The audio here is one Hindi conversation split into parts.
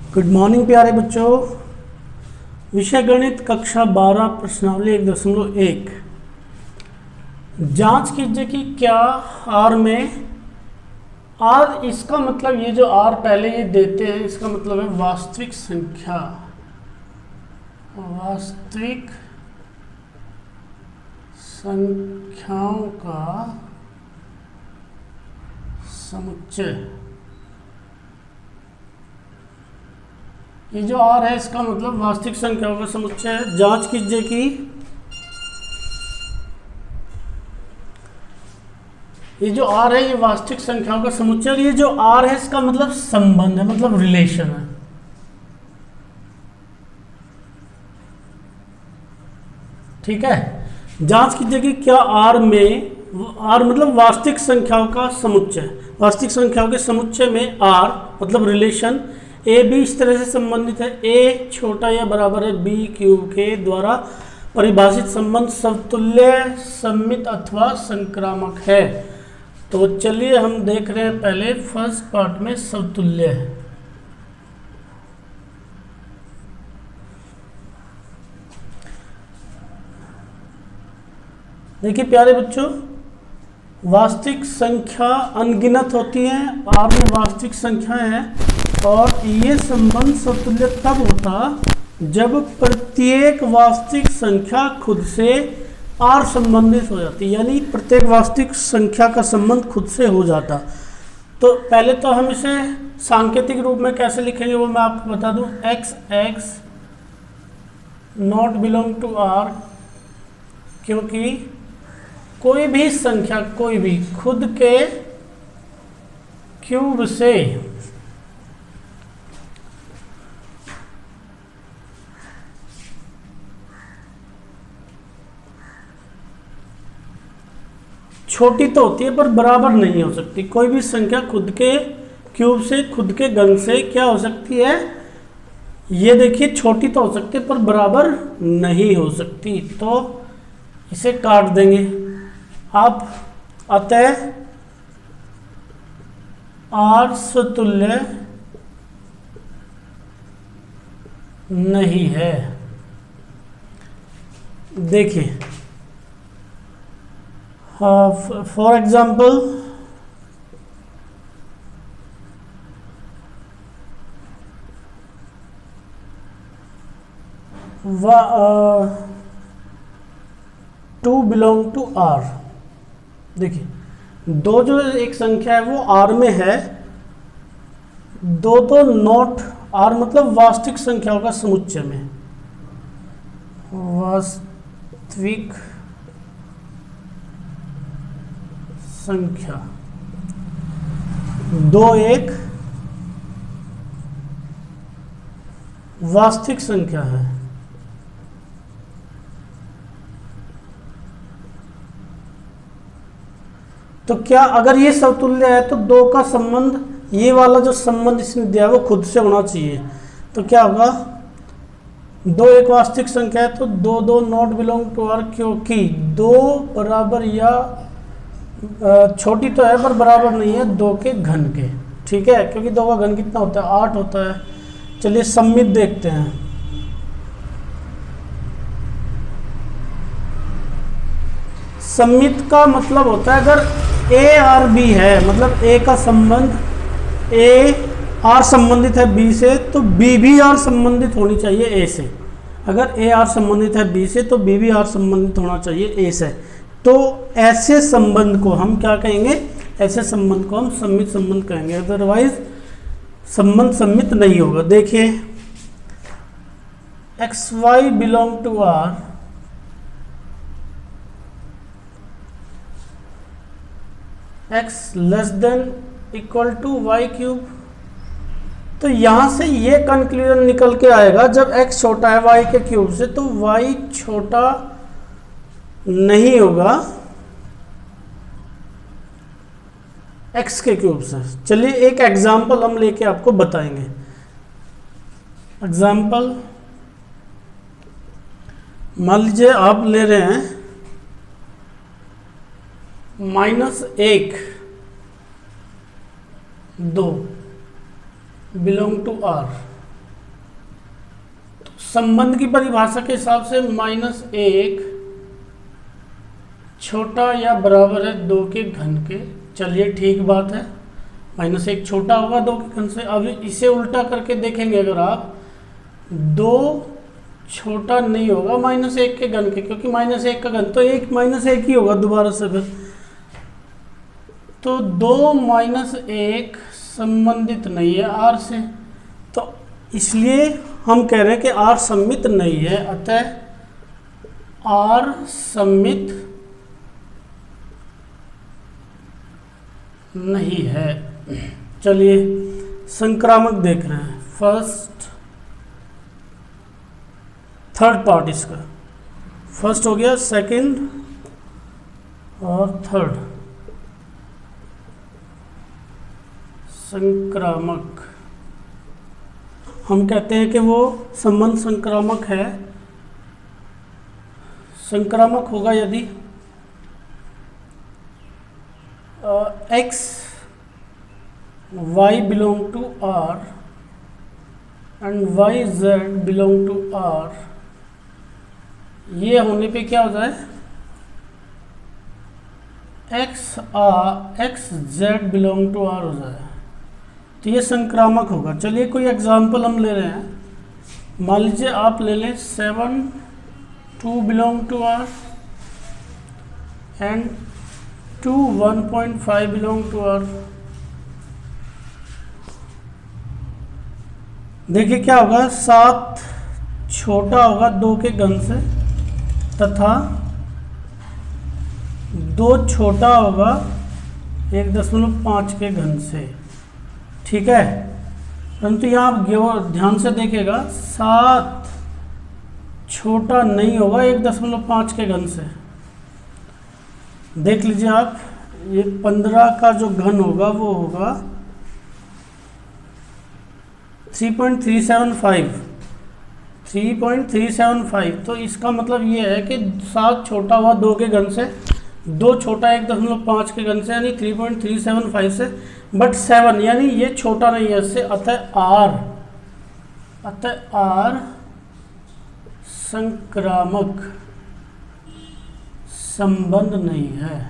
गुड मॉर्निंग प्यारे बच्चों। विषय गणित कक्षा 12 प्रश्नावली 1.1। जांच कीजिए कि क्या आर में आर, इसका मतलब ये जो आर पहले ये देते हैं इसका मतलब है वास्तविक संख्या, वास्तविक संख्याओं का समुच्चय। ये जो आर है इसका मतलब वास्तविक संख्याओं का समुच्चय है। जांच कीजिए कि ये जो आर है ये वास्तविक संख्याओं का समुच्चय, और ये जो आर है इसका मतलब संबंध है, मतलब रिलेशन है। ठीक है। जांच कीजिए कि क्या आर में, आर मतलब वास्तविक संख्याओं का समुच्चय, वास्तविक संख्याओं के समुच्चय में आर मतलब रिलेशन ए बी इस तरह से संबंधित है। ए छोटा या बराबर है बी क्यूब के द्वारा परिभाषित संबंध समतुल्य, सममित अथवा संक्रामक है। तो चलिए हम देख रहे हैं पहले फर्स्ट पार्ट में समतुल्य है। देखिए प्यारे बच्चों, वास्तविक संख्या अनगिनत होती है, आर में वास्तविक संख्याएं हैं, और ये संबंध समतुल्य तब होता जब प्रत्येक वास्तविक संख्या खुद से आर संबंधित हो जाती, यानी प्रत्येक वास्तविक संख्या का संबंध खुद से हो जाता। तो पहले तो हम इसे सांकेतिक रूप में कैसे लिखेंगे वो मैं आपको बता दूं। X x not belong to R, क्योंकि कोई भी संख्या, कोई भी खुद के क्यूब से छोटी तो होती है पर बराबर नहीं हो सकती। कोई भी संख्या खुद के क्यूब से, खुद के घन से क्या हो सकती है, ये देखिए छोटी तो हो सकती है पर बराबर नहीं हो सकती। तो इसे काट देंगे आप। अतः आर समतुल्य नहीं है। देखिए for example two belong to R. देखिए दो जो एक संख्या है वो आर में है, दो तो नॉट आर मतलब वास्तविक संख्याओं का समुच्चय में, वास्तविक संख्या दो एक वास्तविक संख्या है। तो क्या अगर ये समतुल्य है तो दो का संबंध, ये वाला जो संबंध इसने दिया है वो खुद से होना चाहिए। तो क्या होगा, दो एक वास्तविक संख्या है तो दो दो नॉट बिलोंग टू आर, क्योंकि दो बराबर या छोटी तो है पर बराबर नहीं है दो के घन के। ठीक है, क्योंकि दो का घन कितना होता है, 8 होता है। चलिए सममित देखते हैं। सममित का मतलब होता है अगर ए और बी है, मतलब ए का संबंध, ए आर संबंधित है बी से तो बी भी आर संबंधित होनी चाहिए ए से। अगर ए आर संबंधित है बी से तो बी भी आर संबंधित होना चाहिए ए से। तो ऐसे संबंध को हम क्या कहेंगे, ऐसे संबंध को हम सममित संबंध कहेंगे, अदरवाइज संबंध सममित नहीं होगा। देखिए x y belong to R, x less than equal to y cube. तो यहां से ये कंक्लूजन निकल के आएगा जब x छोटा है y के क्यूब से तो y छोटा नहीं होगा x के क्यूब से। चलिए एक एग्जाम्पल हम लेके आपको बताएंगे। एग्जाम्पल मान लीजिए आप ले रहे हैं -1 2 बिलोंग टू आर। संबंध की परिभाषा के हिसाब से -1 छोटा या बराबर है 2 के घन के। चलिए ठीक बात है, -1 छोटा होगा 2 के घन से। अब इसे उल्टा करके देखेंगे, अगर आप 2 छोटा नहीं होगा -1 के घन के, क्योंकि -1 का घन तो 1 -1 ही होगा दोबारा से फिर। तो 2 - 1 संबंधित नहीं है r से, तो इसलिए हम कह रहे हैं कि r सममित नहीं है। अतः r सममित नहीं है। चलिए संक्रामक देख रहे हैं, थर्ड पार्ट इसका। फर्स्ट हो गया, सेकंड और थर्ड। संक्रामक हम कहते हैं कि वो संबंध संक्रामक है। संक्रामक होगा यदि x y belong to R and y z belong to R, ये होने पे क्या हो जाए, x z belong to R हो जाए, तो ये संक्रामक होगा। चलिए कोई एग्जांपल हम ले रहे हैं। मान लीजिए आप ले लें 7 2 belong to R and 2 1.5 belong to R। देखिए क्या होगा, 7 छोटा होगा 2 के घन से तथा 2 छोटा होगा 1.5 के घन से। ठीक है, परंतु यहाँ आप ध्यान से देखिएगा, 7 छोटा नहीं होगा 1.5 के घन से। देख लीजिए आप, ये 15 का जो घन होगा वो होगा 3.375। तो इसका मतलब ये है कि 7 छोटा हुआ 2 के घन से, 2 छोटा 1.5 के घन से, यानी 3.375 से, बट 7 यानी ये छोटा नहीं है इससे। अतः R संक्रामक संबंध नहीं है।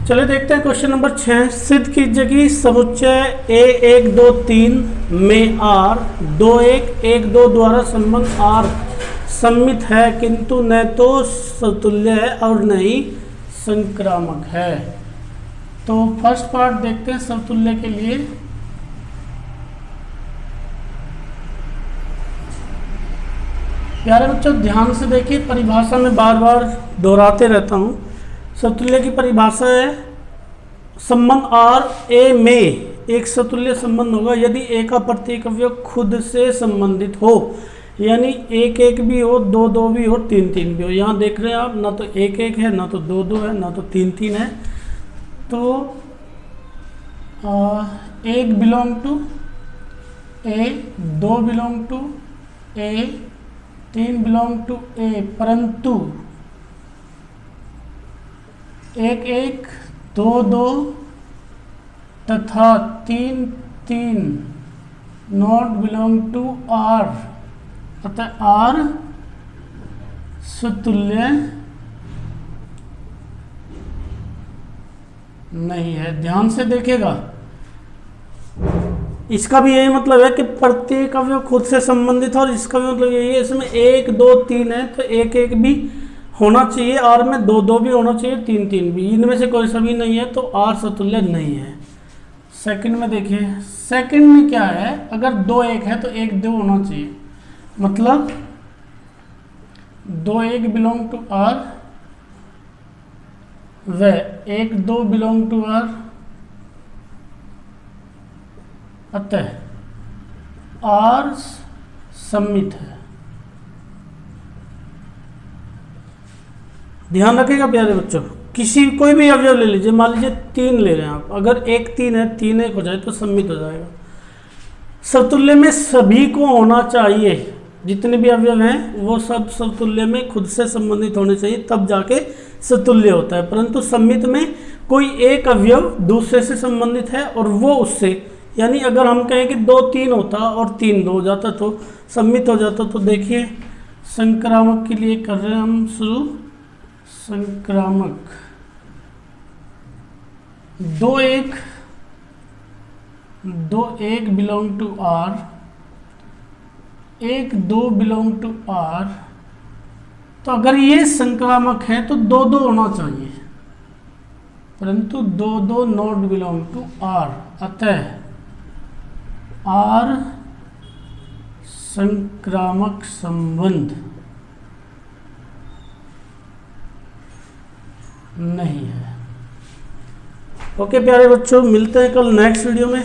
चलिए देखते हैं क्वेश्चन नंबर 6। सिद्ध कीजिए कि समुच्चय A1 2 3 में R 2 1 1 2 द्वारा संबंध R सममित है, किंतु न तो समतुल्य है और न ही संक्रामक है। तो फर्स्ट पार्ट देखते हैं समतुल्य के लिए। प्यारे बच्चों ध्यान से देखिए, परिभाषा में बार बार दोहराते रहता हूँ। समतुल्य की परिभाषा है, संबंध R A में एक समतुल्य संबंध होगा यदि A का प्रत्येक अवयव खुद से संबंधित हो, यानी 1 1 भी हो, 2 2 भी हो, 3 3 भी हो। यहाँ देख रहे हैं आप, ना तो 1 1 है, ना तो 2 2 है, ना तो 3 3 है। तो 1 belong to A, 2 belong to A, 3 belong to A, परंतु 1 1 2 2 तथा 3 3 नॉट बिलोंग टू R। अतः R समतुल्य नहीं है। ध्यान से देखिएगा, इसका भी यही मतलब है कि प्रत्येक अवयव खुद से संबंधित है, और इसका भी मतलब यही है, इसमें 1 2 3 है तो 1 1 भी होना चाहिए, R में 2 2 भी होना चाहिए, 3 3 भी। इनमें से कोई सा भी नहीं है तो R समतुल्य नहीं है। सेकंड में देखिए, सेकंड में क्या है, अगर 2 1 है तो 1 2 होना चाहिए, मतलब 2 1 बिलोंग टू R व 1 2 बिलोंग टू R। अतः R सममित है। ध्यान रखिएगा प्यारे बच्चों, कोई भी अवयव ले लीजिए, मान लीजिए 3 ले रहे हैं आप, अगर 1 3 है, 3 1 हो जाए तो सममित हो जाएगा। समतुल्य में सभी को होना चाहिए, जितने भी अवयव हैं वो सब समतुल्य में खुद से संबंधित होने चाहिए, तब जाके समतुल्य होता है। परंतु सममित में कोई एक अवयव दूसरे से संबंधित है और वो उससे यानी अगर हम कहें कि 2 3 होता और 3 2 हो जाता तो सम्मित हो जाता। तो देखिए संक्रामक के लिए कर रहे हैं हम शुरू। संक्रामक 2 1 belong to R, 1 2 belong to R. तो अगर ये संक्रामक है तो 2 2 होना चाहिए, परंतु 2 2 नॉट बिलोंग टू आर। अतः आर संक्रामक संबंध नहीं है। ओके प्यारे बच्चों, मिलते हैं कल नेक्स्ट वीडियो में।